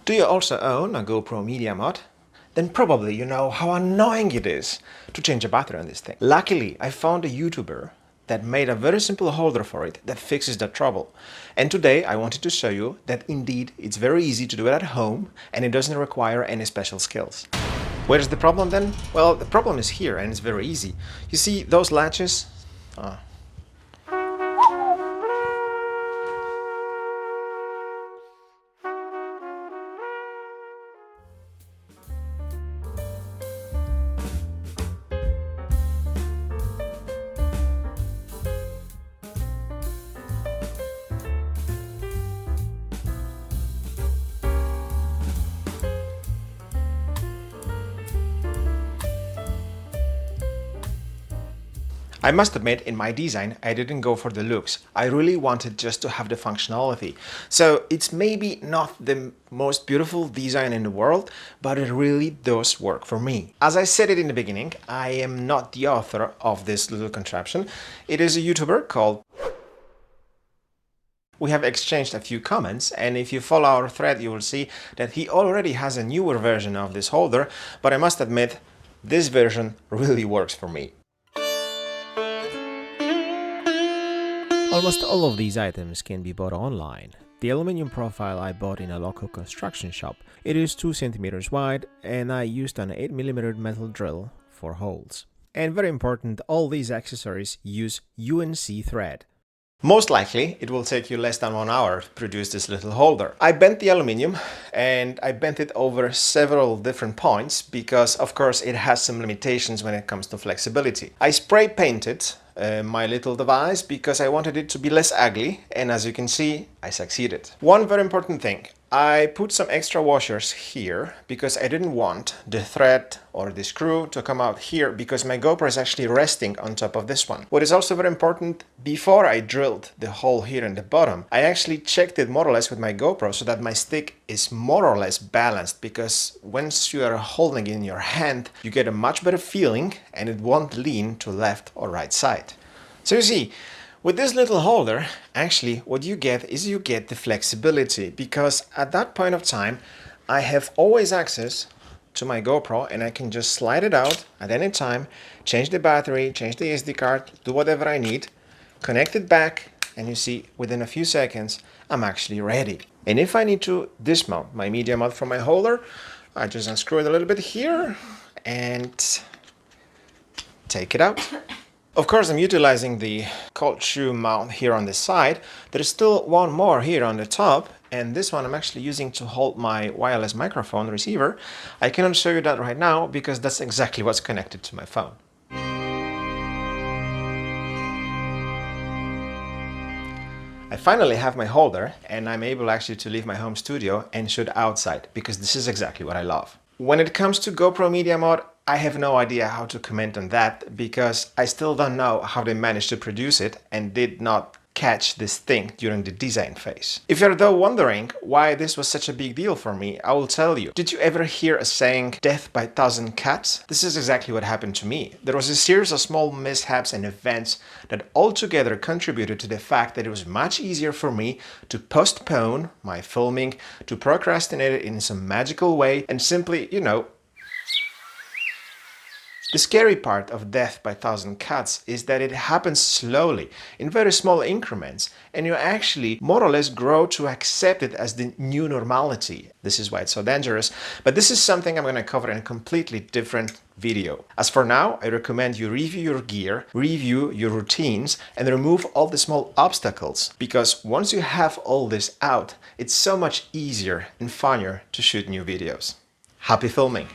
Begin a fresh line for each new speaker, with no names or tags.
Do you also own a GoPro Mediamod? Then probably you know how annoying it is to change a battery on this thing. Luckily, I found a YouTuber that made a very simple holder for it that fixes that trouble. And today I wanted to show you that indeed it's very easy to do it at home and it doesn't require any special skills. Where's the problem then? Well, the problem is here and it's very easy. You see those latches? I must admit, in my design, I didn't go for the looks. I really wanted just to have the functionality. So it's maybe not the most beautiful design in the world, but it really does work for me. As I said it in the beginning, I am not the author of this little contraption. It is a YouTuber called... We have exchanged a few comments, and if you follow our thread, you will see that he already has a newer version of this holder, but I must admit, this version really works for me.
Almost all of these items can be bought online. The aluminum profile I bought in a local construction shop. It is 2 centimeters wide and I used an 8mm metal drill for holes. And very important, all these accessories use UNC thread.
Most likely, it will take you less than 1 hour to produce this little holder. I bent the aluminium and I bent it over several different points because, of course, it has some limitations when it comes to flexibility. I spray painted my little device because I wanted it to be less ugly, and as you can see, I succeeded. One very important thing. I put some extra washers here because I didn't want the thread or the screw to come out here because my GoPro is actually resting on top of this one. What is also very important, before I drilled the hole here in the bottom, I actually checked it more or less with my GoPro so that my stick is more or less balanced, because once you are holding it in your hand, you get a much better feeling and it won't lean to left or right side. So you see, with this little holder, actually what you get is you get the flexibility, because at that point of time I have always access to my GoPro and I can just slide it out at any time, change the battery, change the SD card, do whatever I need, connect it back, and you see within a few seconds I'm actually ready. And if I need to dismount my Mediamod from my holder, I just unscrew it a little bit here and take it out. Of course, I'm utilizing the cold shoe mount here on the side. There's still one more here on the top, and this one I'm actually using to hold my wireless microphone receiver. I cannot show you that right now because that's exactly what's connected to my phone. I finally have my holder and I'm able actually to leave my home studio and shoot outside, because this is exactly what I love. When it comes to GoPro Mediamod, I have no idea how to comment on that because I still don't know how they managed to produce it and did not catch this thing during the design phase. If you're though wondering why this was such a big deal for me, I will tell you. Did you ever hear a saying, death by 1,000 cuts? This is exactly what happened to me. There was a series of small mishaps and events that altogether contributed to the fact that it was much easier for me to postpone my filming, to procrastinate it in some magical way, and simply, the scary part of death by 1,000 cuts is that it happens slowly, in very small increments, and you actually more or less grow to accept it as the new normality. This is why it's so dangerous, but this is something I'm going to cover in a completely different video. As for now, I recommend you review your gear, review your routines, and remove all the small obstacles, because once you have all this out, it's so much easier and funnier to shoot new videos. Happy filming!